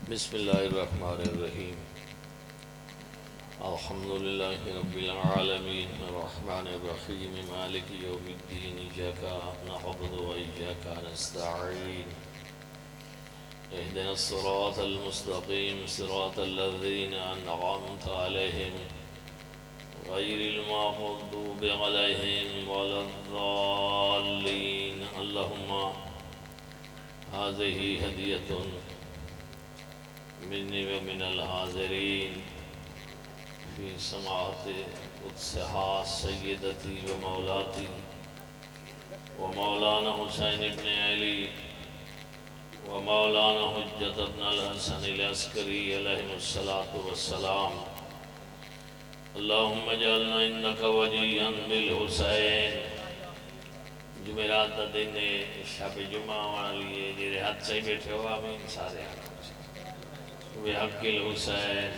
بسم الله الرحمن الرحيم. الحمد لله رب العالمين الرحمن الرحيم مالك يوم الدين إياك نعبد وإياك نستعين اهدنا الصراط المستقيم صراط الذين أنعمت عليهم غير المغضوب عليهم ولا الضالين. اللهم هذه هدية مني ومن الحاضرين في سماعة قدسها سيدتي ومولاتي ومولانا حسين بن علي ومولانا حجة بن الحسن العسكري عليهم الصلاة والسلام. اللهم اجعلنا إنك وجيها بالحسين. جمعرات دا دن شب جمعہ وانا لیے جیرے حد سے بیٹھے ہو آمین سارے بحق الحسین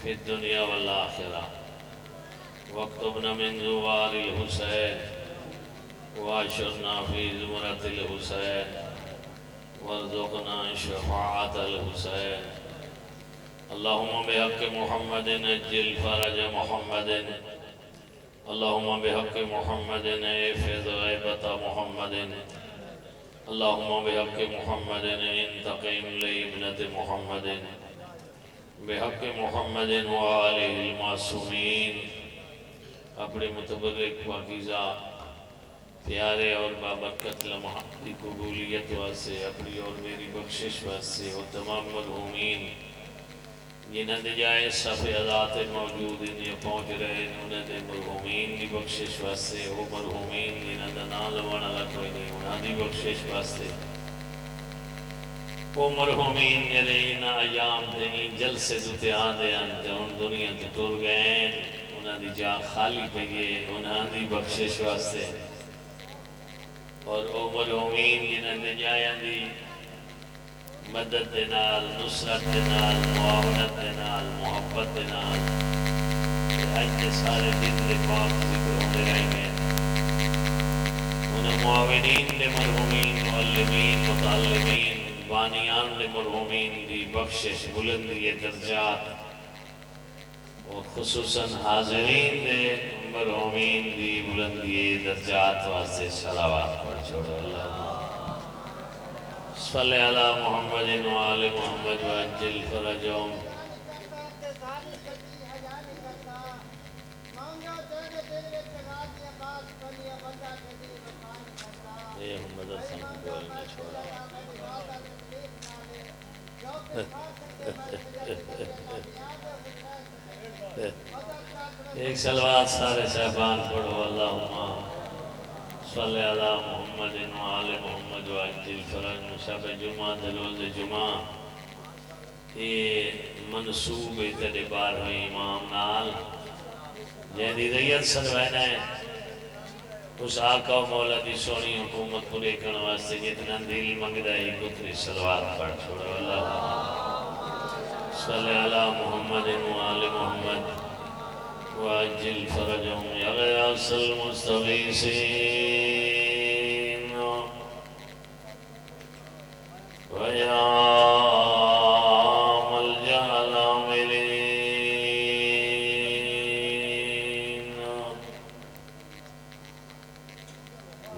فی الدنیا والآخرہ واکتبنا من زوار الحسین واشرنا فی زمرة الحسین وارزقنا شفاعة الحسین. اللهم بحق محمد اجل فرج محمد. اللهم بحق محمد احفظ غیبت محمد. اللهم بحق محمد انتقم لابنة محمد بحق محمد وآلہ المعصومین. اپنے متبرک پاکیزہ پیارے اور بابرکت لمحات کی قبولیت واسطے اپنی اور میری بخشش واسطے اور تمام مرحومین جنہاں دے جائے صفحے ذات موجود ہیں یہ پہنچ رہے ہیں انہیں دے مرحومین دی بخشش واسطے وہ مرحومین جنہاں دا نام لوانا لکھوئے گئے انہاں دی بخشش واسطے وہ مرحومین جنہیں انہاں ایام دیں جلسے دوتے آدھے آنتے ان دنیا تے ٹور گئے انہاں دی جا خالی پہ گئے انہاں دی بخشش واسطے اور وہ مرحومین جنہاں دے جائے دی مدد دنال نصرت دنال معاونت دنال محبت دنال آئیتے سارے دن دے پاک ذکر ہونے رہے گئے انہیں معاونین دے مرحومین معلمین متعلمین بانیان دے مرحومین دی بخشش بلندی درجات اور خصوصاً حاضرین دے مرحومین دی بلندی درجات واسطے صلوات پڑھ چھوڑو. اللہ صلی علی محمد وآل محمد وعجل فرجهم. یہ محمد حسن کو بولنے چھوڑا ایک صلوات سارے صاحبان پڑھو. اللہم صلی علی محمد وآل محمد وعجل فرج. شب جمعہ دلوز جمعہ یہ منصوب تیرے بار ہوئی امام نال جہدی ریت سروینا ہے اس آقا و مولا دی سونی حکومت پورے کرنے واسطے جتنا دل منگدہ ہی کتری صلوات پڑھ چھوڑو. اللہ صلی علی محمد وآل محمد وعجل فرجهم یا غیاث المستغیثین ویا ملجأ العاملین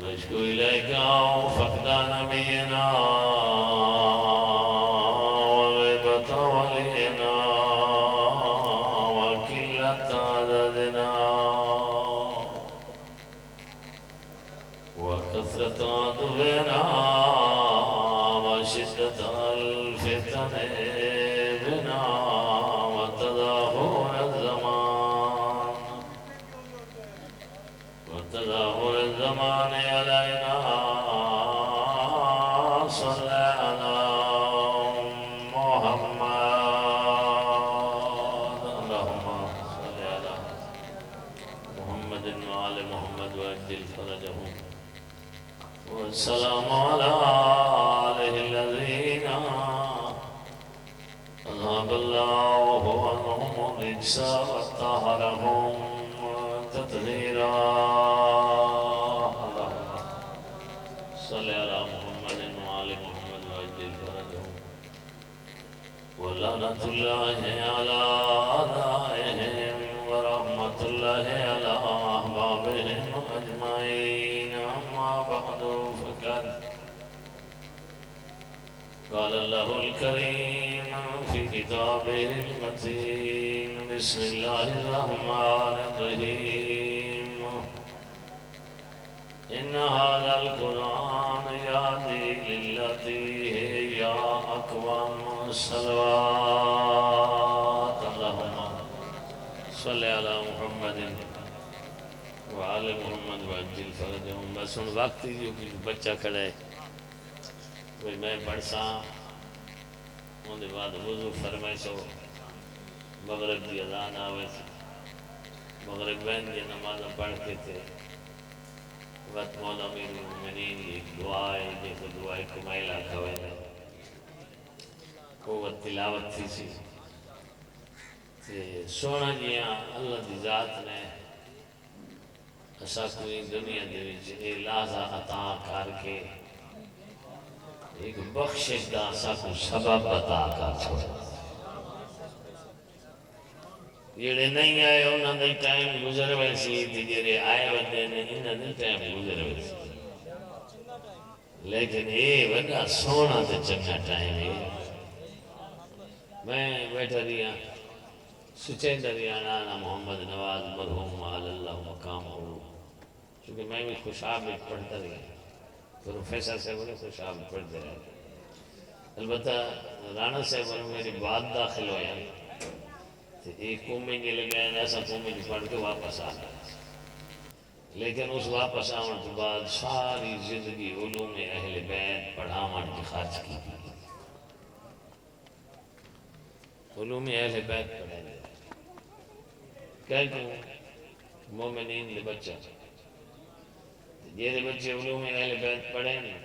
نشکو الیک فقدان نبینا وغیبت ولینا وقلت عددنا وكثرة عدونا وشدة الفتن بنا وتدهور الزمان علينا. صلى على محمد. اللهم صل على محمد وآل محمد وعجل فرجهم. والسلام على آله الذين أذهب الله عنهم الرجس وطهرهم تطهيرا. صلی علی محمد وآل محمد وعجل فرجهم. ولعنة الله على أعدائهم ورحمة الله على أحبابهم أجمعين أما بعد فقد قال الله الكريم في كتابه المتين بسم الله الرحمن الرحيم إن هذا القرآن يهدي للتي هي أقوم الصلوات اللهم صل على محمد وعلى محمد وعجل فرجهم بس ان وقت جو بچہ کھڑا ہے وہ میں پڑھ سا ان دے بعد وضو فرمائے سو مغرب کی اذان آوے سے مغرب بین کی نماز پڑھ کے تھے وقت مولا امیر المؤمنین کی دعا ہے جیسے دعا کمائلہ کھوئے نے قوت تلاوت تھی سی سونا جیاں اللہ دی ذات نے اسا کوئی دنیا دے وچ اے لازہ عطا کر کے ایک بخشش دا اسا کو سبب عطا کر چھوڑا جڑے نہیں آئے انہاں دے ٹائم گزر ویسی تھی جڑے آئے ودے نے انہاں دے ٹائم گزر ویسی لیکن اے وڈا سونا تے چنگا ٹائم ہے میں بیٹھا رہا سچین دریانا محمد نواز مرحوم اللہ مقام ہو چونکہ میں بھی خوشاب پڑھتا رہا پروفیسر صاحب نے خوشاب پڑھتے رہا البتہ رانا صاحب نے میری بات داخل ہویا تو ایک کومیں گے لگائے ایسا کومیں پڑھ کے واپس آ گیا لیکن اس واپس آنے کے بعد ساری زندگی علوم اہل بیت پڑھاون کی خرچ کی علوم اہل بیت پڑھے گئے کہہ کیوں مومنین دے بچہ یہ دے بچے علوم اہل بیت پڑھیں گے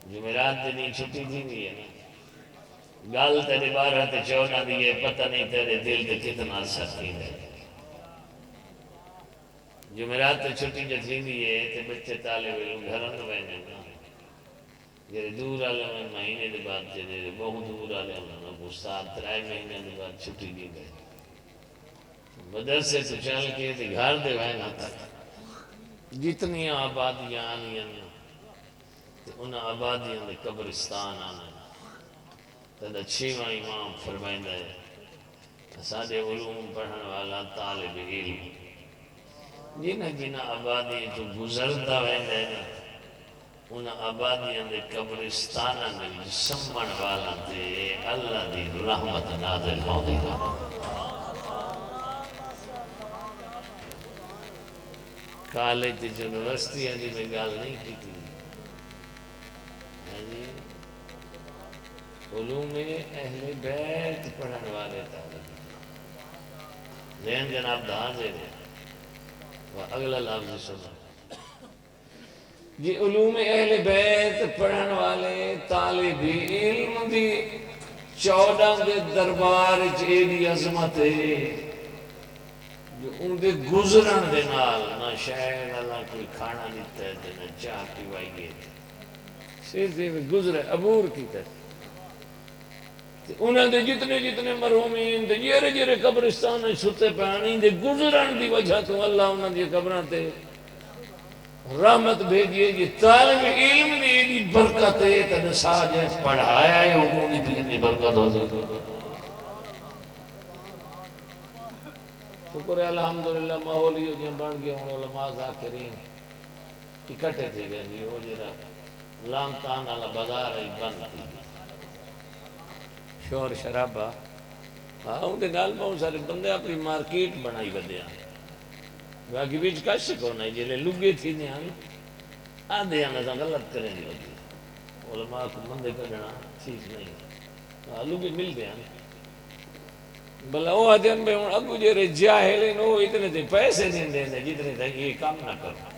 جمعرات دے نہیں چھٹی تھی بھی ہے گال تیرے 12 تے 14 دیئے پتہ نہیں تیرے دل دے کتنا سختی ہے جمعرات تے چھٹی جو تھی دیئے تے بچے طالب علم گھرن بہنے گا جیرے دور آلے میں مہینے دے بعد جیرے بہت دور آلے میں استاد 3 مہینے دے بعد چھٹی دی گئے مدرسے تو چل کے تھے گھر دے وہاں تک جتنی آبادیاں آنی انہاں آبادیاں دے قبرستان آنا تدہ 6واں امام فرمائندہ ہے سادے علوم پڑھن والا طالب علم جنہ آبادی تو گزرتا وہاں ہے انہاں آبادیاں دے قبرستانہ دے سمن والا دے اللہ دی رحمت نازل ہوندی دا کالج یونیورسٹی ہے جی میں گال نہیں کی تھی علوم اہل بیت پڑھن والے طالب ذہن جناب دا حاضر ہے وہ اگلا لفظ سنا جی علوم اہل بیت پڑھن والے طالب علم دی 14 دے دربار جیدی عظمت ہے جو ان دے گزرن دے نال نہ شہر اللہ کوئی کھانا لیتا ہے نہ چاہ پیوائی گئے صرف گزرے عبور کی طرح انہوں نے جتنے مرحومین دے جیرے قبرستان ستے پہانی دے گزرن دی وجہ تو اللہ انہوں نے قبران تے رحمت بھیجئے جی طالب علم دی برکت ہے تنہ ساجہ پڑھایا ہے حکومی دی برکت ہو سکتا شکر الحمدللہ ماحولیوں جن بڑھ گئے ہوں علماء ذاکرین اکٹھے تھے گئے جی ہو جرا لامتان اللہ بازار ہی بند تھی شور شرابہ ہاں ان دے نال بہت سارے بندے اپنی مارکیٹ بنائی بدیا باقی بیچ کاشی کونا ہے جلے لگے تھی نہیں آنی آدھے آنا سا غلط کریں دی ہوتی علماء کو بندے کرنا چیز نہیں لگے مل دے آنی بلا وہ آدھین بے ہوں اگو جیرے جاہلین ہو اتنے تھے پیسے دیں دیں دیں جتنے تھے یہ کام نہ کرو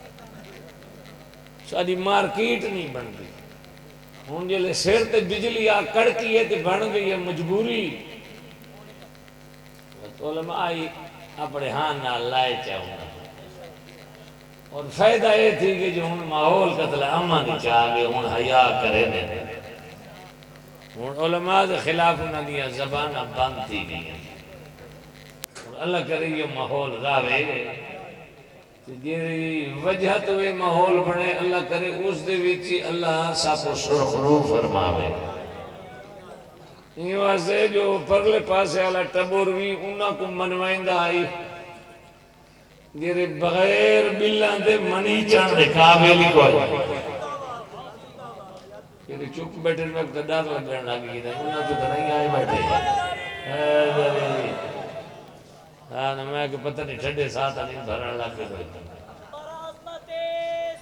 ساری مارکیٹ نہیں بنتی ہوں جلے سیر تے بجلی آ کڑکی ہے تے بن گئی ہے مجبوری علماء آئی اپنے ہاں نہ لائے چاہوں گا اور فائدہ یہ تھی کہ جو ہن ماحول قتل امن چاہ گئے ہن حیاء کرے دے ہوں علماء کے خلاف انہوں نے زبان بند تھی گئی ہیں۔ اللہ کرے یہ ماحول راوے جی وجہ تو یہ ماحول بنے اللہ کرے اس دے وچی اللہ سب کو سرخرو فرماوے۔ یہ واسطے جو پرلے پاسے والا ٹبر بھی انہاں کو منوائندہ آئی جیرے بغیر بلان دے منی چاند دے قابل ہی کوئی کہ چپ بیٹھے میں قدار لگن لگی تھا انہاں تو نہیں آئے بیٹھے ہاں میں کہ پتہ نہیں ٹھڈے ساتھ نہیں بھرن لگ کے برعظمت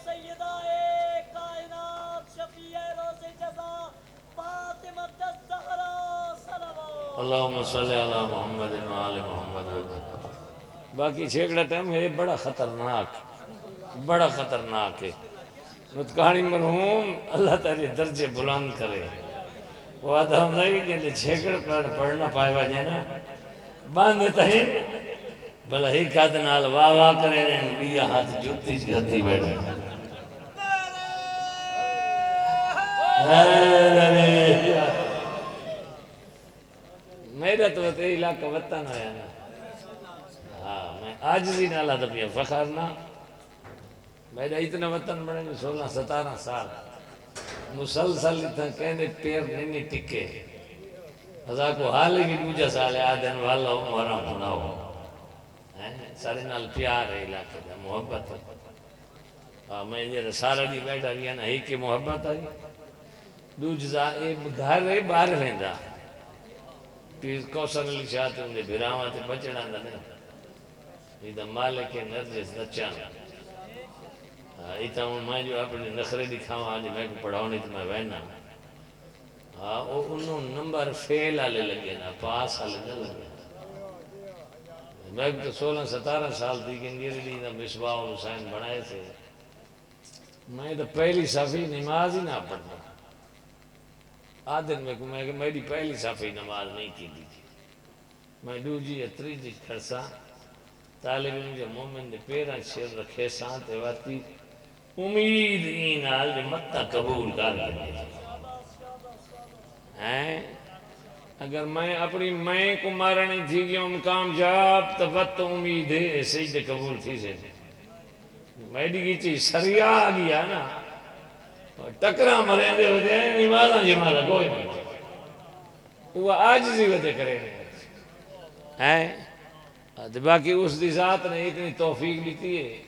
سیدہ کائنات شفیع روز جزا فاطمہ الزہرا صلوات اللہم صلی علی محمد و آل محمد۔ باقی چھیکڑا ٹائم ہے بڑا خطرناک ہے متکانی مرحوم اللہ تعالی درجے بلند کرے وہ آدھا نہیں کہ چھیکڑ پڑھنا پائے وجہ نا باندھتا ہی بھلا ہی قد نال واہ واہ کرے رہے بیا ہاتھ جوتی جاتی بیٹھے میرا تو تے علاقہ وطن ہویا نا ہاں میں آجزی نالا دبیا فخر نا میرا اتنا وطن بڑھے میں 16-17 سال مسلسل اتنا کہنے پیر نہیں ٹکے ہزا کو حال ہی دوجہ سال آدھن والا ہوں مرام ہونا ہوں سارے نال پیار ہے علاقہ دا محبت ہے میں یہ سارا دی بیٹھا گیا نا ہی کہ محبت آئی دوجہ گھر ہے باہر رہندا پیر کوسر علی شاہ تے انہیں بھراوان تے بچڑا دا نہیں یہ دا مالک نرجس دچان ایتا ہوں میں جو اپنے نخرے دکھاؤں آج میں کو پڑھاؤں نہیں تو میں وینا انہوں نمبر فیل آلے لگے نا پاس آلے نہ لگے میں تو 16-17 سال تھی کہ انگیری لینا مصباح و حسین بنائے تھے میں تو پہلی صفی نماز ہی نہ پڑھنا آدھن میں کہ میری پہلی صفی نماز نہیں کی تھی میں دوجی اتری جی کھڑسا طالب علم جو مومن دے پیرا شیر رکھے سانتے واتی امید این آل جو متہ قبول کر لگے ہیں اگر میں اپنی میں کو مارنی تھی کہ ہم کامیاب تو وقت امید ہے سجدے قبول تھی سے میری کی چیز سریا آگیا نا ٹکرا مرین دے ہوتے ہیں نمازاں جمازہ کوئی نہیں وہ آجزی وجہ کرے ہیں باقی اس دی ذات نے اتنی توفیق لیتی ہے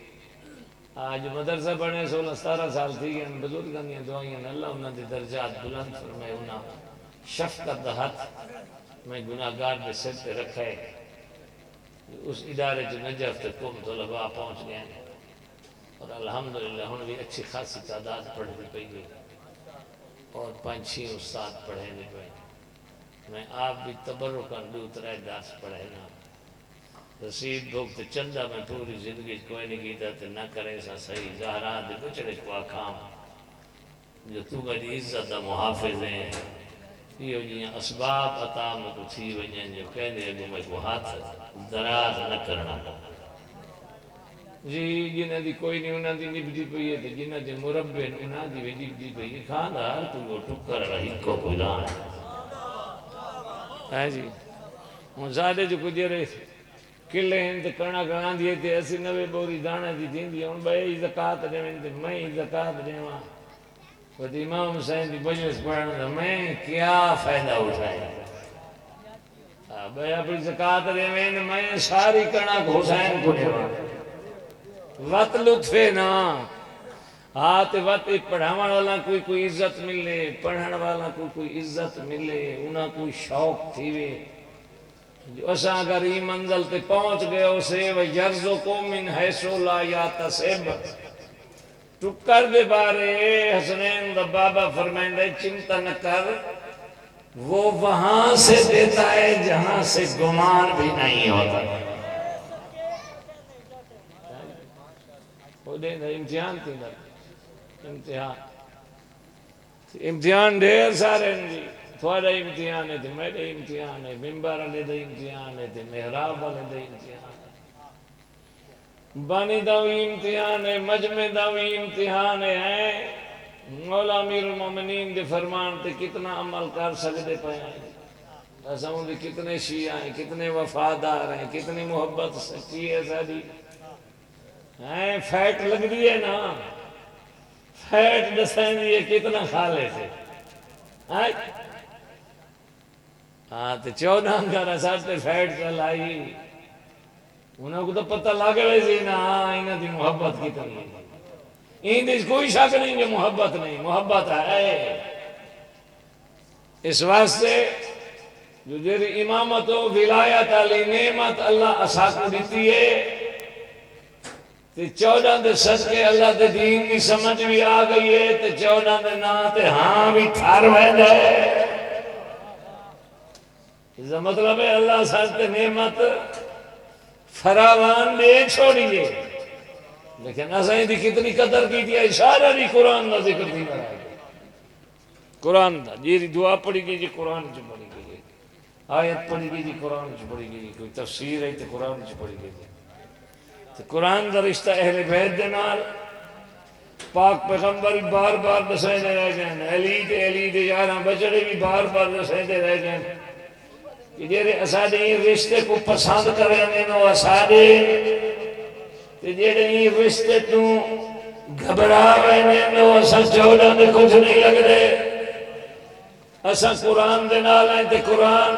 آج مدرسہ بڑھنے 16-17 سال تھی کہ بزرگاں دیا دعائیں اللہ انہوں نے درجات بلند فرمائے انہوں شفقت دا ہاتھ میں گناہگار دے سر پہ رکھا ہے اس ادارے جو نجف تک قوم طلباء پہنچ گئے ہیں اور الحمدللہ ہم بھی اچھی خاصی تعداد پڑھنے پہ گئی اور 5-6 استاد پڑھنے پہ میں آپ بھی تبرکن دو ترائے درس پڑھے نا رسید بھوکت چندہ میں پوری زندگی کوئی نہیں کیتا تے نہ کرے سا صحیح زہرہ دے بچڑے کو آکام جو تو میری عزت دا محافظ ہیں یہ جیاں اسباب عطا میں کو تھی وجہیں جو کہنے ہیں میں کو ہاتھ دراز نہ کرنا جی جنہ دی کوئی نہیں انہاں دی نبجی پئی ہے تے جنہ دی مربع انہاں دی ویڈی دی پئی ہے خاندار تو وہ ٹکر رہی کو گلان ہے جی ہوں زیادہ جو کچھ رہے کلے ہیں تے کرنا کرنا دیئے تے اسی نوے بوری دانا دی دین دی ہوں بھائی زکاة دیں تے میں زکاة دیں وہ امام حسین دی مجلس پڑھنا میں کیا فائدہ اٹھائے بھائی اپنی زکاة دیں میں ساری کرنا حسین کو دیں وقت لطفے نا ہاتھ وقت پڑھاوان والا کوئی عزت ملے پڑھن والا کوئی عزت ملے انہاں کوئی شوق تھی وے جو اساں اگر ای منزل تے پہنچ گئے اسے وَيَرْزُقُ مِنْ حَيْثُ لَا يَحْتَسِبُ ٹکر دے بارے حسنین دا بابا فرمائندہ چنتا نہ کر وہ وہاں سے دیتا ہے جہاں سے گمان بھی نہیں ہوتا وہ دے امتحان تھی امتحان ڈھیر سارے ہیں تھوڑا امتحان ہے تھے میرے امتحان ہے ممبر علی دے امتحان ہے تھے محراب علی دے امتحان ہے بانی داوی امتحان ہے مجمع داوی امتحان ہے مولا امیر المومنین دے فرمان تے کتنا عمل کر سکتے پہ ہیں، اساں دے کتنے شیعہ ہیں، کتنے وفادار ہیں، کتنی محبت سچی ہے ساری ہیں، فیٹ لگ دی ہے نا، فیٹ دسائیں دیئے کتنا خالے سے ہاں تے 14 کا رسال تے فیٹ چلائی انہوں کو تو پتہ لگ رہے سی نا انہوں دی محبت کتنی ہے، ان دیش کوئی شک نہیں کہ محبت نہیں، محبت ہے اس واسطے جو جیری امامت و ولایت علی نعمت اللہ اسا کو دیتی ہے تے 14 دے صدقے اللہ دے دین کی سمجھ بھی آ گئی ہے تے 14 دے نا تے ہاں بھی ٹھار وید ہے، اس مطلب ہے اللہ ساتھ نعمت فراوان دے چھوڑیے، لیکن اسائیں دی کتنی قدر کی دیا اشارہ دی قرآن دا ذکر دی بڑھائی قرآن دا جیری دعا پڑھی گئی جی قرآن جو پڑھی گئی آیت پڑھی گئی جی قرآن جو پڑھی گئی کوئی تفسیر ہے تو قرآن جو پڑھی گئی تو قرآن دا رشتہ اہل بیت دے نال پاک پیغمبر بار بار دسائے دے رہ جائیں، علی دے یاراں بچڑے بھی بار بار دسائے دے رہ جائیں کہ جیرے اساڑے رشتے کو پسند کریں انہوں اساڑے تے جیرے رشتے تو گھبرا رہے انہوں اسا 14 دے کچھ نہیں لگ دے، اسا قرآن دے نال ہیں تے قرآن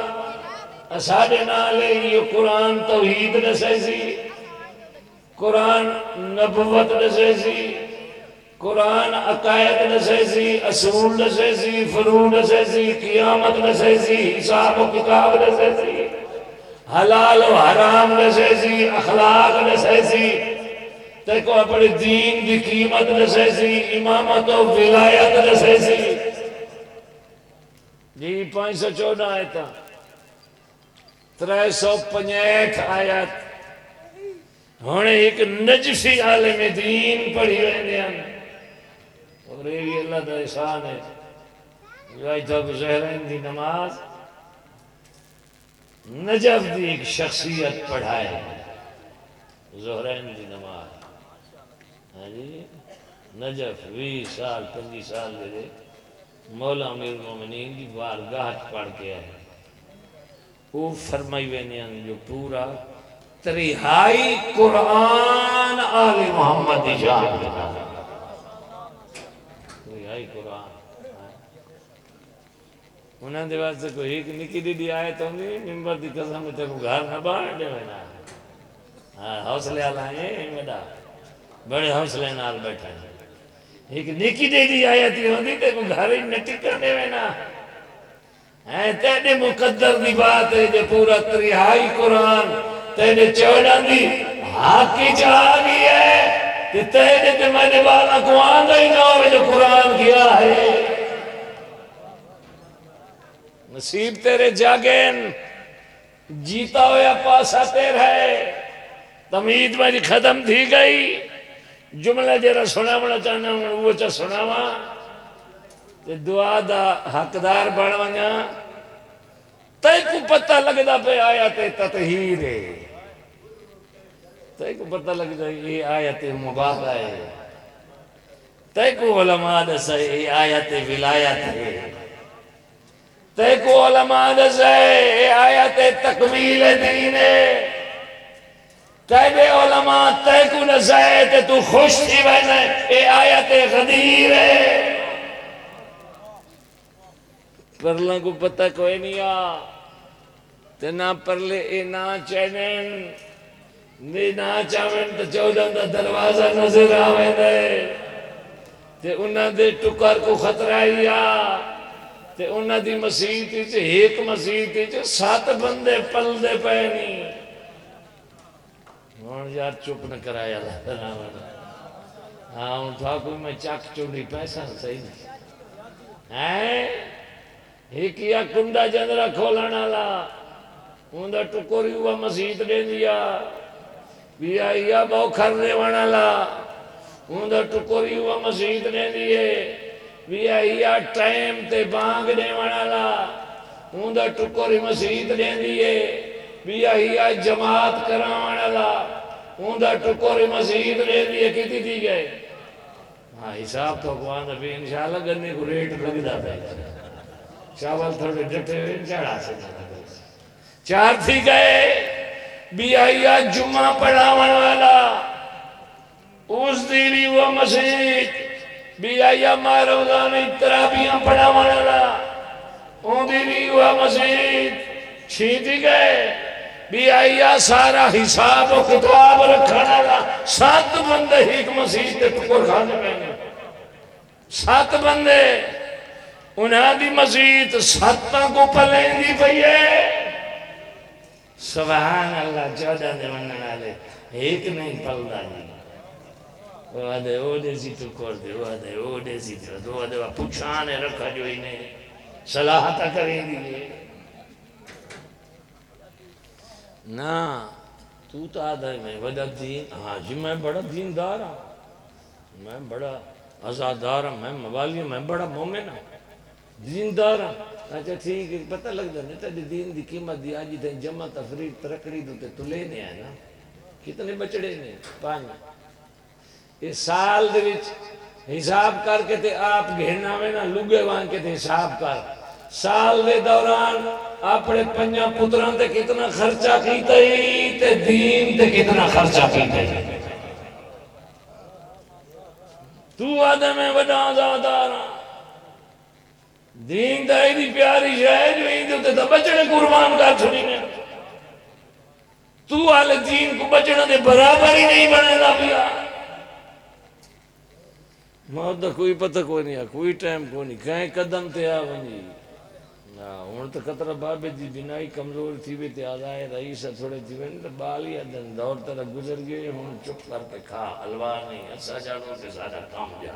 اساڑے نال ہے، یہ قرآن توحید نسے سی، قرآن نبوت نسے سی، قرآن عقائد نسے سی، اصول نسے سی، فروع نسے سی، قیامت نسے سی، حساب و کتاب نسے سی، حلال و حرام نسے سی، اخلاق نسے سی، تیکو اپنے دین دی قیمت نسے سی، امامت و ولایت نسے سی جی 514 آیتا 365 آیت ہونے ایک نجفی عالم دین پڑھی رہنے ہیں اور یہ اللہ دا احسان ہے جو آج تک زہرین دی نماز نجف دی ایک شخصیت پڑھائے زہرین دی نماز نجف 20 سال 25 سال دے مولا امیر المومنین کی بارگاہ پڑھ کے آئے وہ فرمائی وینیاں جو پورا تریہائی قرآن آل محمد جان تریہائی قرآن انہوں نے بات سے کوئی ایک نکی دی آیت ہوندی ممبر دی قسم تے کو گھر نہ باہر دے وینا حوصلے آلائیں میڈا بڑے حوصلے نال بیٹھا ہے ایک نکی دی آیت ہوندی تے کو گھر ہی نٹی کرنے وینا تینے مقدر دی بات ہے جو پورا تریہائی قرآن تینے 14 دی حاکی چاہ گئی ہے کہ تینے تے میں نے بالا کو آندہ ہی نہ ہوئے جو قرآن کیا ہے نصیب تیرے جاگین جیتا ہویا پاسا تیر ہے تمہید میں ختم تھی گئی جملہ جیرا سنا منا چاہنا ہوں وہ چاہ سنا ہوا تے دعا دا حقدار بڑھوانیا تے کو پتہ لگدا پہ آیت تطہیر ہے تے کو پتہ لگدا یہ آیت مباحہ ہے تے کو علماء دسا یہ آیت ولایت ہے تے کو علماء دسا یہ آیت تکمیل دین ہے تے علماء تے کو نسا ہے تے تو خوش تھی بہنے یہ آیت غدیر ہے پرلوں کو پتہ کوئی نہیں آ تے نہ پرلے اے نہ چینن نے نہ چاوین تو 14 دا دروازہ نظر آویں دے تے انہاں دے ٹکر کو خطرائیا تے انہاں دی مسیح تھی تے ایک مسیح تھی تے 7 بندے پل دے پہنی ہون یار چپ نہ کرایا اللہ ہاں ان تھا کوئی میں چاک چوڑی پیسہ صحیح نہیں ایک یا کنڈا جندرہ کھولانا لا اندھا ٹکوری ہوا مسیحت دے دیا بیا یا باؤ کھرنے وانا لا اندھا ٹکوری ہوا مسیحت دے دیئے بیا یا ٹائم تے بانگ دے وانا لا اندھا ٹکوری مسیحت دے دیئے بیا یا جماعت کرا وانا لا اندھا ٹکوری مسیحت دے دیئے کتی دی گئے ہاں حساب تو کو آندا بھی انشاءاللہ گنے کو ریٹ لگدا پے چاول تھوڑے ڈٹے ہوئے چڑھا سے چار تھی گئے بھی آئیا جمعہ پڑھاون والا اس دیری وہ مسجد بھی آئیا ماروزان ترابیاں پڑھاون والا ان دیری وہ مسجد چھیتی گئے بھی آئیا سارا حساب و کتاب رکھنا والا 7 بندے ایک مسجد تے ٹکر کھانے میں 7 بندے انہاں دی مسجد 7 کو پلیں دی پئیے سبحان اللہ 14 دے ونن والے ایک نہیں پلدا جی وہ آدھے او دے سی ٹکر دے وہ آدھے او دے سی ٹکر وہ آدھے پچھانے رکھا جو ہی نہیں صلاحتہ کریں دیئے نا تو تا آدھا ہے میں بڑا دین ہاں جی میں بڑا دیندار ہوں میں بڑا ازادار ہوں میں موالی ہوں میں بڑا مومن ہوں دیندار ہوں اچھا ٹھیک ہے پتہ لگ جانے تا دین دی قیمت دی آجی تھے جمع تفرید ترکڑی دوتے تو لینے آئے نا کتنے بچڑے نے 5 اس سال دے وچ حساب کر کے تے آپ گھرنا میں نا لگے وہاں کے تے حساب کر سال دے دوران اپنے 5 پتران تے کتنا خرچہ کیتا ہی تے دین تے کتنا خرچہ کیتا ہی تو آدھے میں بڑا آزادارا دین دائی دی پیاری شاید جو ہی دوتے تا بچڑے قربان کر چھوڑی نے تو آلے دین کو بچڑے دے برابر ہی نہیں بنے نا پیا موت دا کوئی پتہ کوئی نہیں کوئی ٹائم کوئی نہیں کہیں قدم تے آونی ہون تو قطرہ بابے دی بنائی کمزور تھی بھی تے آدھائے رئیسہ تھوڑے تھی بھی نہیں بالی ادن دور طرح گزر گئے ہون چپ کر پہ کھا حلوہ نہیں اسا جانوں سے سارا کام جا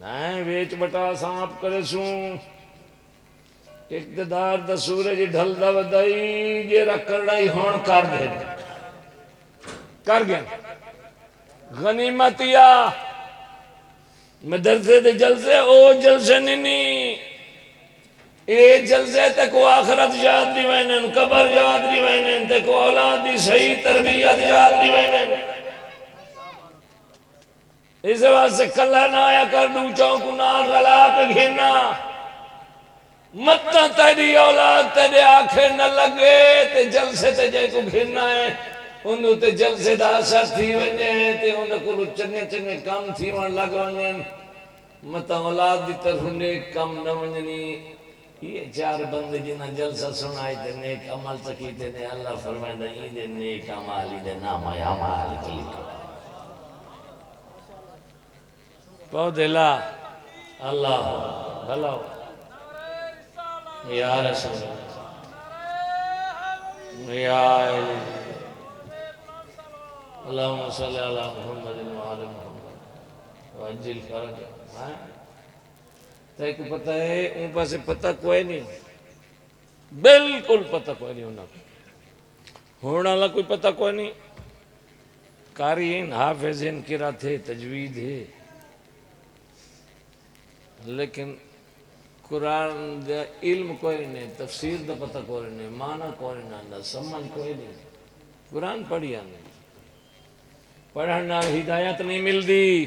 نہیں ویچ بٹا سانپ کرے سوں اقتدار دا سورج ڈھل دا ودائی یہ رکھ کر رہی ہون کر گئے غنیمتیا مدرسے دے جلسے او جلسے نہیں اے جلسے تک وہ آخرت یاد دی وینن قبر یاد دی وینن تک وہ اولاد دی صحیح تربیت یاد دی وینن اس وقت سے کلہ نہ آیا کر دو چونکو نہ غلا پہ گھرنا متنا تیری اولاد تیرے آنکھیں نہ لگے تے جلسے تے جائے کو گھرنا ہے انہوں تے جلسے دا اثر تھی ونجے تے انہوں کو چنگے چنگے کام تھی وہاں لگ ونجے متا اولاد دی طرف نیک کام نہ ونجنی یہ 4 بندے جنہ جلسہ سنائی تے نیک عمل تکیتے نے اللہ فرمائے دا یہ دے نیک عمالی دے نام آیا عمالی کلیکو پودے لا اللہ بھلا یا رسول یا اللہم صلی اللہ محمد وعلی محمد وعجل فرج تے کو پتہ ہے ان پاسے پتہ کوئی نہیں بالکل پتہ کوئی نہیں ہونا اللہ کوئی پتہ کوئی نہیں قارئین حافظین قرات ہے تجوید ہے لیکن قرآن دا علم کوئی نہیں تفسیر دا پتہ کوئی نہیں معنی کوئی نہیں سمجھ کوئی نہیں قرآن پڑھیا نہیں پڑھن نال ہدایت نہیں مل دی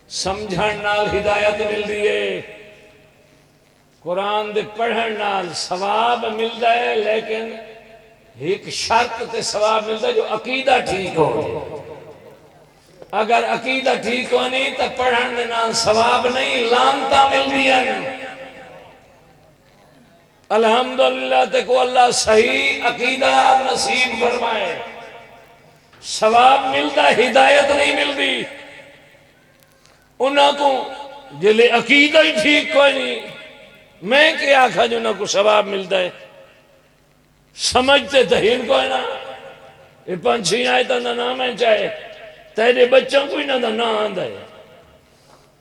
سمجھن نال ہدایت مل دیئے قرآن دے پڑھن نال ثواب مل دائے لیکن ایک شرط تے ثواب مل دائے جو عقیدہ ٹھیک ہو اگر عقیدہ ٹھیک ہو نہیں تو پڑھن نال ثواب نہیں لانتا مل دیا الحمدللہ تے کو اللہ صحیح عقیدہ نصیب فرمائے ثواب ملتا ہدایت نہیں ملتی انہاں کو جلے عقیدہ ہی ٹھیک کوئی نہیں میں کیا آکھا جو انہاں کو ثواب ملتا ہے سمجھتے تہین کوئی نہ یہ 5 آئے تو نہ نام ہے چاہے تیرے بچوں کوئی نہ نہ آندھا ہے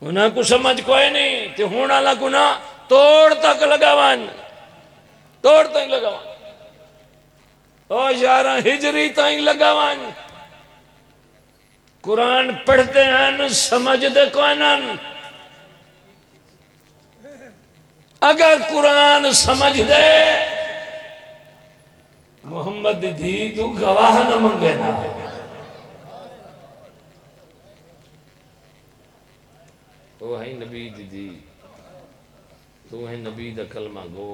انہاں کو سمجھ کوئی نہیں کہ ہونا لگو نہ توڑ تک لگاوان توڑ تک لگاوان او 11 ہجری تک لگاوان قرآن پڑھتے ہیں سمجھتے کوئی نہ اگر قرآن سمجھ دے محمد دی تو گواہ نہ منگے نا تو ہے نبی دی تو ہے نبی دا کلمہ گو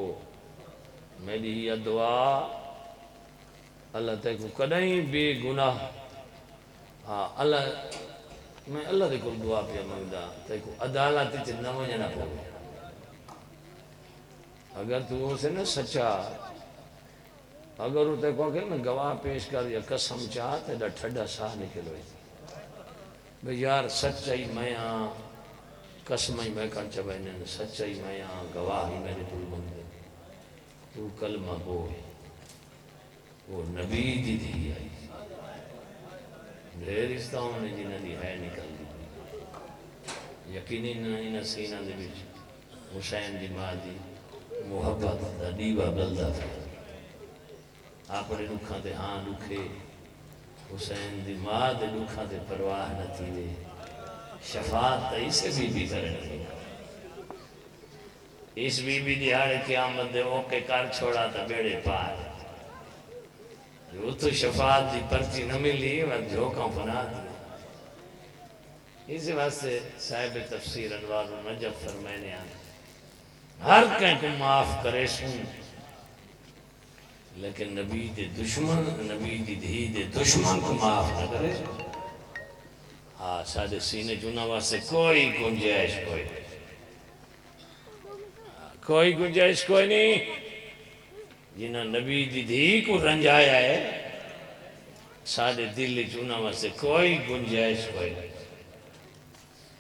میری یہ دعا اللہ تے کو کدائیں بے گناہ ہاں اللہ میں اللہ دے کو دعا پہ مانگدا تے کو عدالت تے نہ وجنا پو اگر تو اسے نہ سچا اگر وہ تے کو کہ میں گواہ پیش کر یا قسم چاہ تے دا ٹھڈا ساہ نکلوئے بھئی یار سچائی میں ہاں قسمائی میں کر چبائنے سچائی میں ہاں گواہی میں نے تو بندے تو کلمہ بول وہ نبی دی دی آئی ڈھیر استاؤں نے جنہ دی ہے نکل دی یقینی نہ سینہ دے بچ حسین دی ماں دی محبت دا دیوہ بلدہ تھا اپنے دکھاں تے ہاں دکھے حسین دی ماں دے دکھاں تے پرواہ نہ تھی دے شفاعت تا اسے بی کرنے اس بی دیہاڑے قیامت دے اوکے کار چھوڑا تا بیڑے پار جو تو شفاعت دی پرچی نہ ملی وقت جھوکاں فنا دی اسی واسطے صاحب تفسیر انوار النجف فرمائنے آنے ہر کہیں کو معاف کرے سن لیکن نبی دے دشمن نبی دی دھی دے دشمن کو معاف نہ کرے ہاں سادے سینے چونہ واسطے کوئی گنجائش کوئی گنجائش کوئی نہیں جنہاں نبی دی دھی کو رنجایا ہے سادے دل چونہ واسطے کوئی گنجائش کوئی نہیں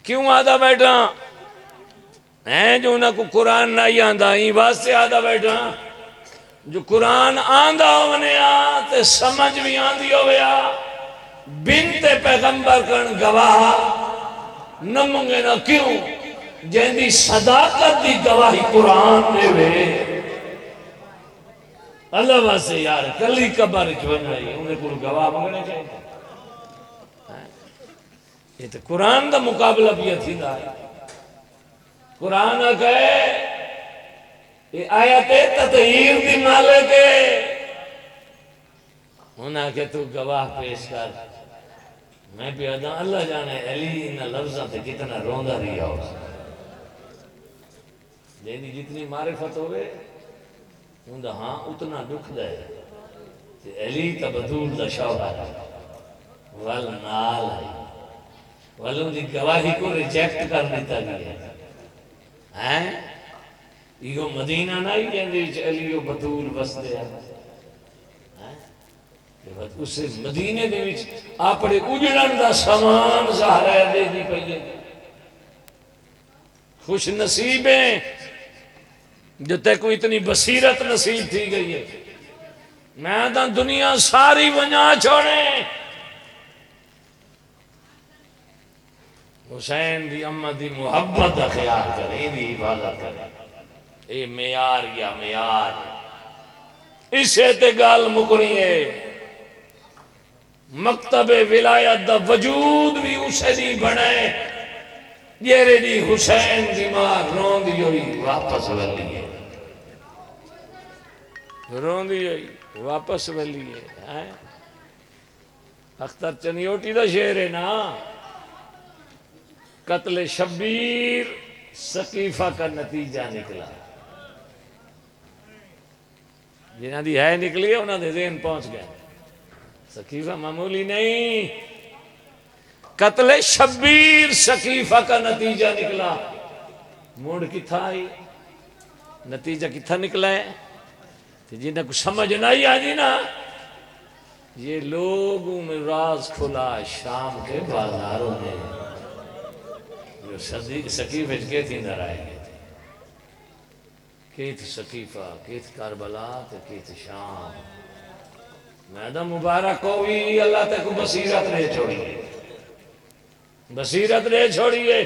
کیوں آدھا بیٹھا ہیں جو انہاں کو قرآن نہیں آندھا ہی واسطے آدھا بیٹھا جو قرآن آندھا ہونے آتے سمجھ بھی آندھی ہویا بنت پیغمبر کن گواہ نہ منگے نہ کیوں جن دی صداقت دی گواہی قرآن دے وے اللہ واسطے یار کلی قبر چون رہی انہیں کو گواہ منگنے چاہیے یہ تو قرآن دا مقابلہ بھی تھی دا قرآن کہے یہ آیت تطہیر دی مالے کے انہاں کہ تو گواہ پیش کر میں پیادا اللہ جانے علی انہا لفظاں تے کتنا روندہ رہی ہو جیدی جتنی معرفت ہوئے اندھا ہاں اتنا دکھ دے علی تبدول دا شوہر والنال آئی والوں دی گواہی کو ریجیکٹ کر دیتا گیا ہے یہ مدینہ نہیں جاندی علیو بطول بس دیا اسے مدینہ دے وچ اپنے اجڑن دا سامان زہرہ دے دی پہلے خوش نصیبیں جو تے کو اتنی بصیرت نصیب تھی گئی ہے میں دا دنیا ساری ونیا چھوڑے حسین دی امہ دی محبت دا خیال کریں دی حفاظت کریں اے میار یا میار اسے تے گال مکری ہے مکتب ولایت دا وجود بھی اسے دی بڑھے یہ دی حسین دی ماں رون دی ہوئی واپس ولی ہے رون دی ہوئی واپس ولی ہے اختر چنیوٹی دا شعر ہے نا قتل شبیر سقیفہ کا نتیجہ نکلا جنہاں دی ہے نکلی ہے انہاں دے ذہن پہنچ گئے سقیفہ معمولی نہیں قتل شبیر سقیفہ کا نتیجہ نکلا موڑ کتھا آئی نتیجہ کتھا نکلا ہے جنہاں کو سمجھ نہیں آجی نا یہ لوگوں میں راز کھلا شام کے بازاروں میں جو سقیفہ کہتی نہ رائے گئے تھے کیت سقیفہ کیت کربلا کیت شام میدہ مبارک ہوئی اللہ تے کو بصیرت رہ چھوڑیے بصیرت رہ چھوڑیے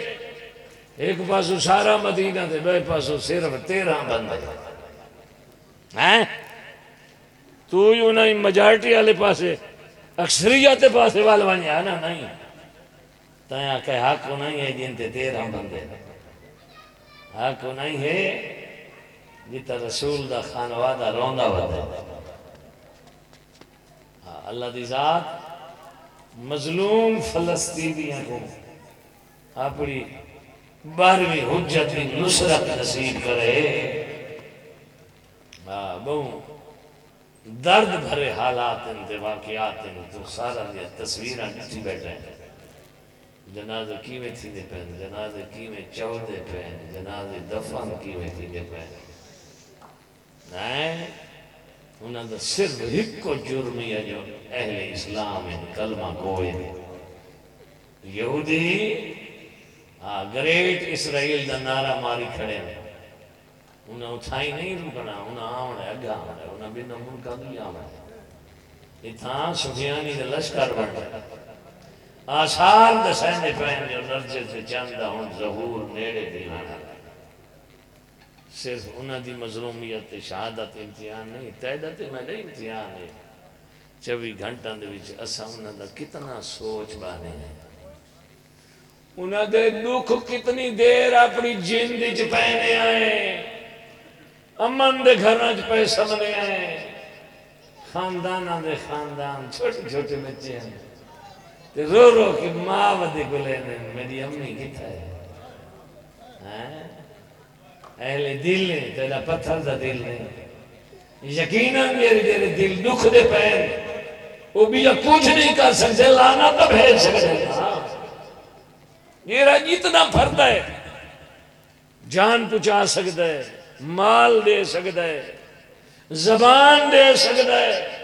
ایک پاسو سارا مدینہ دے بے پاسو صرف 13 بندے ہیں تو یوں نہیں مجارٹی والے پاسے اکثریت پاسے والوانی ہے نا نہیں تایا کہ حق کو نہیں ہے جن تے 13 بندے حق کو نہیں ہے جتا رسول دا خانوادہ روندہ ودے اللہ دی ذات مظلوم فلسطینیوں کو اپنی 12ویں حجت کی نصرت نصیب کرے. بہو درد بھرے حالات تے واقعات تو سارا دیا تصویریں ڈٹھی بیٹھے ہیں. جنازے کیویں تھیندے پین، جنازے کیویں چودے پین، جنازے دفن کیویں تھیندے پین. انہاں دا صرف ایک کو جرم ہے جو اہل اسلام ہے، کلمہ کوئی نہیں. یہودی گریٹ اسرائیل دا نعرہ ماری کھڑے ہیں. انہاں اٹھائی نہیں رکنا، انہاں آونا ہے، اگا آونا ہے، انہاں بنا ملکہ نہیں آونا ہے. اتھاں سفیانی دا لشکر بڑھا آثار دسائنے پہن جو نرجے سے چاندہ ہون ظہور نیڑے دیوانا. صرف انہاں دی مظلومیت شہادت امتحان نہیں، تیدت میں نہیں امتحان ہے. 24 گھنٹاں دے وچ اساں انہاں دا کتنا سوچ بانے ہیں. انہاں دے دکھ کتنی دیر اپنی جندی چ پہنے آئے، امن دے گھراں چ پہ سمنے آئے. خاندانہ دے خاندان چھوٹے چھوٹے بچے ہیں. رو رو کہ ماں ودے کو لینے میری امی کتا ہے. اہل دل نے تیرا پتھر دا دل نے یقیناً میرے دل دکھ دے پہن وہ بھی یہ کچھ نہیں کر سکتے، لانا تو بھیج سکتے. میرا جتنا فرد ہے جان پچا سکتا ہے، مال دے سکتا ہے، زبان دے سکتا ہے.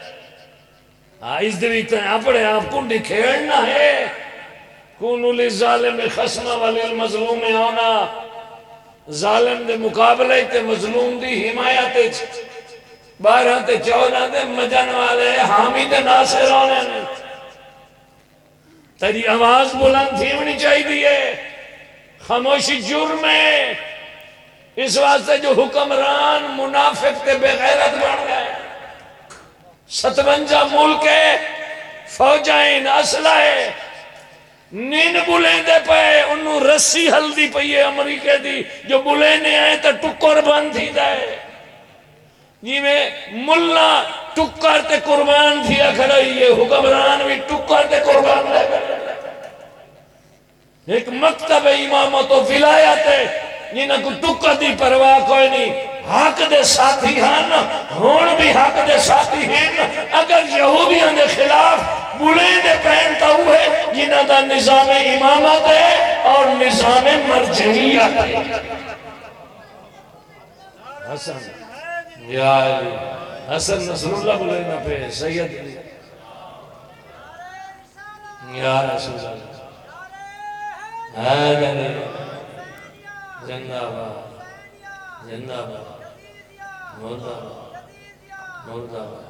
اس دویتے ہیں اپنے آپ کو نکھیڑنا ہے. کونو لی ظالم خسمہ والی المظلوم آنا، ظالم دے مقابلے تے مظلوم دی حمایت 12 تے 14 دے مجن والے حامی تے ناصر ہونے نے. تیری آواز بلند تھی ہونی چاہی دیئے. خاموشی جرم ہے. اس واسطے جو حکمران منافق تے بے غیرت بن گئے. 57 ملک ہے، فوجائن اسلحے نین بلیں پے، انہوں رسی ہلدی پئیے امریکہ دی جو بلینے آئے تو ٹکر بند تھی دائے. جی میں ملہ ٹکر تے قربان تھیا کھڑائی، یہ حکمران بھی ٹکر تے قربان دے کھڑائی. ایک مکتب امامت و ولایت ہے جنہاں کو ٹکر دی پرواہ کوئی نہیں. حق دے ساتھی ہن ہون بھی حق دے ساتھی ہیں. اگر یہودیاں دے خلاف بلیں دے پہنتا ہوئے جنہاں دا نظام امامت ہے اور نظام مرجعیت ہے. حسن یا علی حسن نصر اللہ بلینا پہ سید یا رسول اللہ حیدر زندہ باد زندہ باد مردہ باد مردہ باد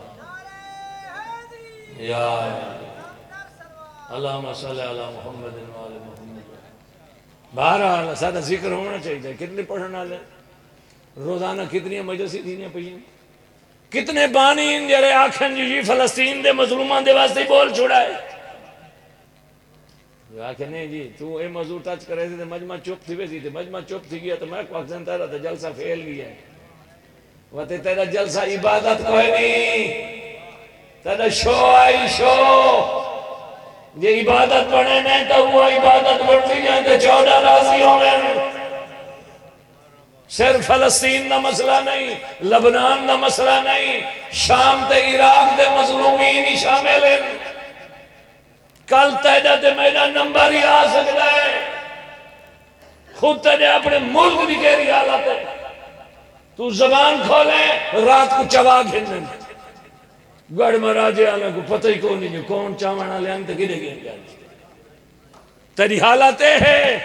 یا اللہم صلی اللہ محمد وآل محمد. بہرحال سادہ ذکر ہونا چاہیے. کتنے پڑھنا لیں روزانہ، کتنی مجلسی دینیا پہین، کتنے بانی ان جرے آکھن جی فلسطین دے مظلومان دے واسطے بول چھوڑا ہے. جو آکھیں نہیں جی تو اے موضوع ٹچ کرے تھے مجمع چپ تھی ویسی تھی، مجمع چپ تھی گیا تو میں کو اکسن تیرا تو جلسہ فیل گیا ہے. وقت تیرا جلسہ عبادت کوئی نہیں، تیرا شو آئی شو. یہ عبادت بڑھے نہیں تو وہ عبادت بڑھتی جائیں تو 14 راضی ہو گئے. صرف فلسطین دا مسئلہ نہیں، لبنان دا مسئلہ نہیں، شام تے عراق دے مظلومین ہی شامل ہیں. کل تیدہ تے میرا نمبر ہی آ سکتا ہے. خود تیدہ اپنے ملک بھی کہہ حالت ہے. تو زبان کھولے رات کو چوا گھنن گڑ مراجے آنا کو پتہ ہی کون نہیں کون چاوانا لے آنتے گرے گئے. تیری حالت ہے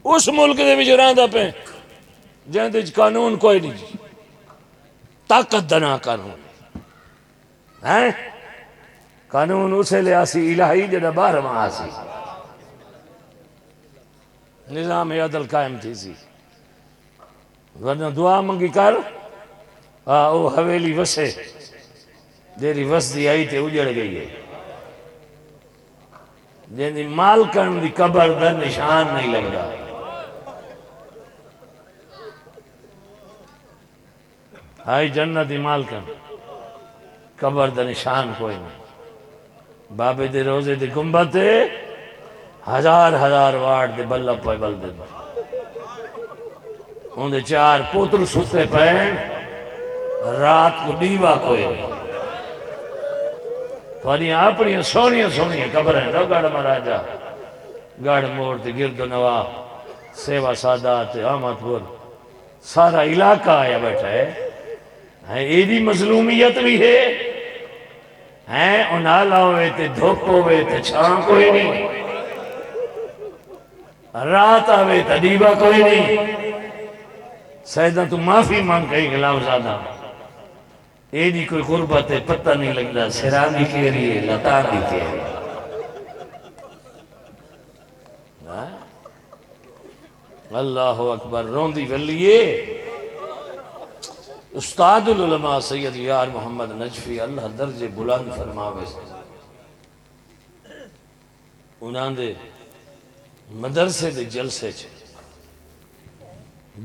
اس ملک دے بھی جراندہ پہ جہاں دے قانون کوئی نہیں، طاقت دنا قانون ہے. قانون اسے لے آسی الہی جڑا 12واں آسی، نظام عدل قائم تھی سی. ورنہ دعا منگی کر او حویلی وسے دیری وسدی آئی تے اجڑ گئی ہے. جن دی مالکن دی قبر دا نشان نہیں لگ رہا. آئی جنت مالکن قبر دا نشان کوئی نہیں. بابے دے روزے دے گنبد ہزار وارڈ دے بلب پہ بل دے اندھے 4 پوتر ستے پہن رات کو دیوا کوئی نہیں تو اپنی سونی قبریں نہ گڑھ مہاراجا گڑھ موڑ تے گرد و نواح سیوا سادات احمد پور سارا علاقہ آیا بیٹھا ہے ایدی مظلومیت بھی ہے انالا ہوئے تے دھوپ ہوئے تے چھان کوئی نہیں رات آوے تے دیوا کوئی نہیں سیدہ تو معافی مانگ کہیں غلام زادہ ایدی کوئی غربت ہے پتہ نہیں لگتا سرانی کے لیے لطانی کے لیے اللہ اکبر روندی ولیے استاد العلماء سید یار محمد نجفی اللہ درجے بلند فرماوے انہاں دے مدرسے دے جلسے چھے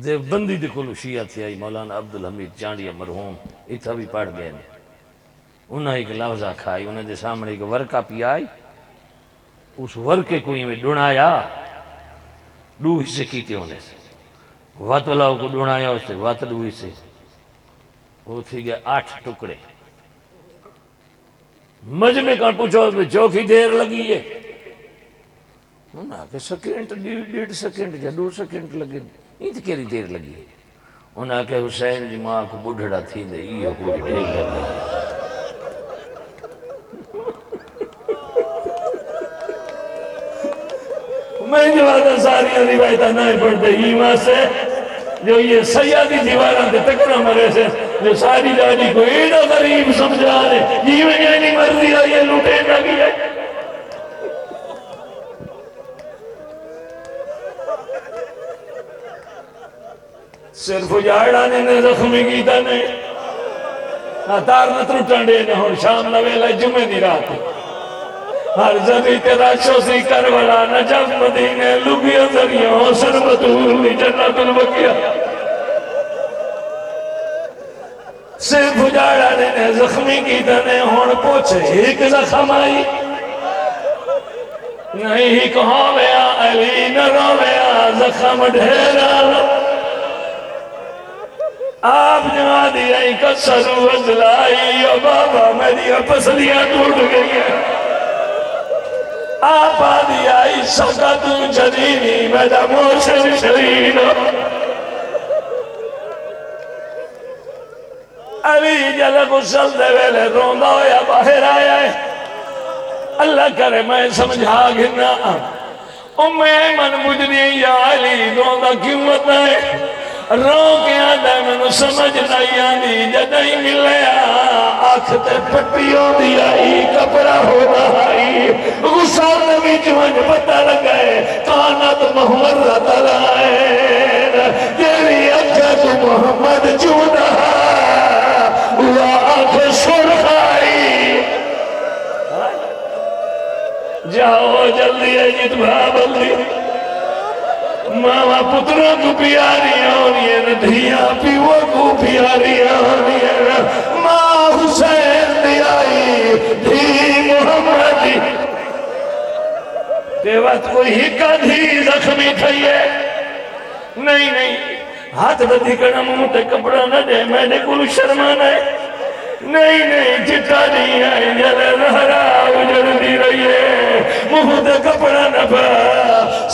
دے بندی دے کلو شیعہ تھی آئی مولانا عبدالحمید چانڈیا مرحوم اتھا بھی پڑھ گئے انہاں ایک لفظہ کھائی انہاں دے سامنے ایک ورکہ پی آئی اس ورکے کوئی میں ڈھونایا 2 حصے کیتے ہونے سے وات اللہ کو ڈھونایا اس سے وات 2 حصے وہ تھی گئے 8 ٹکڑے مجمع کان پوچھو اس میں چوکی دیر لگی ہے انہاں کہ سیکنڈ 1.5 سیکنڈ یا 2 سیکنڈ لگے نہیں تو کیری دیر لگی ہے انہاں کہ حسین جی ماں کو بڑھڑا تھی دے یہ کوئی دیر لگی میں جو آدھا ساریاں روایتہ نہیں پڑھتے ہی ماں سے جو یہ سیادی دیواراں دے تکڑا مرے سے جو ساری جاجی کو ایڈا غریب سمجھا رہے یہ میں نہیں مرضی آئیے لوٹے نہ گیا صرف اجاڑانے نے زخمی کیتا نہیں تار نہ ترٹن دے نہ ہون شام نہ ویلہ جمعہ دی رات ہر زدی تیرا شوسی کربلا نجف مدینے لبی ذریعہ حسن بطول جنت البقیہ صرف اجاڑانے نے زخمی کیتا نہیں ہون پوچھے ایک زخم آئی نہیں ہی کہاں ویا علی نہ رو ویا زخم ڈھیرا آپ جہاں دیائی کسر وزلائی او بابا میری پسلیاں ٹوٹ گئی ہیں آپ آدیائی سکت جدینی میرا موشن شرین علی جل غسل دے ویلے روندہ ہویا باہر آیا ہے اللہ کرے میں سمجھا گھرنا ایمن مجھنی یا علی روندہ کیوں مطلع ہے رو کے آدھا میں نے سمجھ نہیں آنی جدہی ملیا آنکھ تے پٹیوں دی آئی کپڑا ہو رہائی غصار نبی جوانج پتہ لگائے کانت محمد رتلائے تیری اکھا تو محمد چونا وہ آنکھ سرخائی جاؤ جلدی ہے جت بھابل دی ماما پتروں کو پیاری ہونی ہے دھیاں پیوہ کو پیاری ہونی ہے ماں حسین دی آئی دھی محمدی تے وقت کوئی ہکا دھی زخمی تھئی ہے نہیں ہاتھ بدھی کرنا منہ تے کپڑا نہ دے میں نے کلو شرمانا ہے نہیں چٹا نہیں ہے جلے رہا اجڑ دی رہی ہے منہ تے کپڑا نہ پا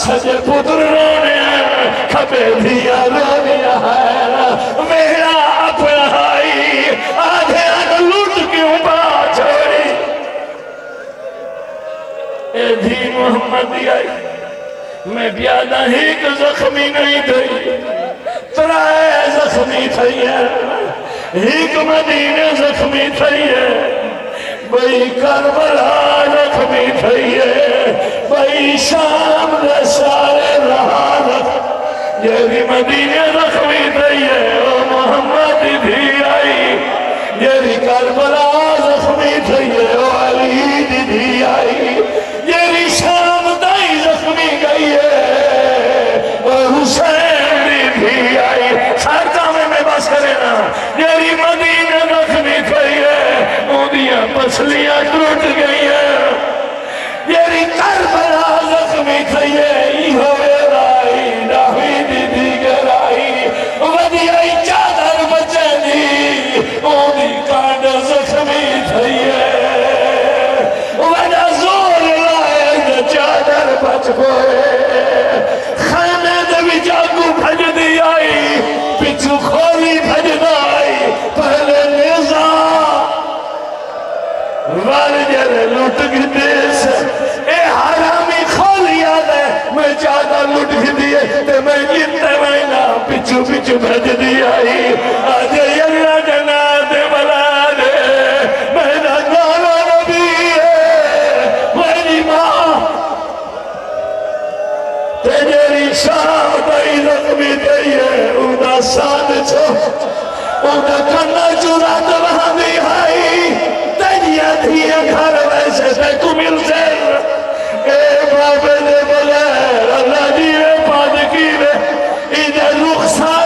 سجے پتر رونے کھپے دیا رونیا ہے میرا اپنا ہائی آدھے آدھے لوٹ کیوں با چھوڑی اے دھی محمد دی آئی میں بیادہ ہی کہ زخمی نہیں تھی ترائے زخمی تھی ہے ایک مدینہ زخمی تھی ہے بھئی کربلا زخمی تھی ہے بھئی شام دے سارے رہا یہ بھی مدینہ زخمی تھی ہے او محمد بھی آئی یہ بھی کربلا زخمی تھی ہے او علی بھی آئی یہ بھی شام دائی زخمی گئی ہے او حسین بھی آئی سارتا میں بس کرے نا یہ بھی مدینہ زخمی تھی ہے اودیاں پسلیاں ٹوٹ گئی ہیں یہ بھی کربلا زخمی پچھو کھولی بھجنا آئی پہلے نیزا والجر لٹ گھدیس اے حرامی کھولیا دے میں چاہتا لٹ گھدیے تے میں جنتے وینا پچھو پچھو بھج دی آئی آج یرہ جنا دے بلا دے میرا نانا نبی ہے میری ماں تیری شاہ بھائی رقمی دیئے اونا ساتھ چھو اونا کھنا چورات وہاں بھی آئی تیری ادھیا گھر ویسے تے کو مل سیر اے بابے دے بلیر اللہ جیوے پاد کیوے ادھے رخصان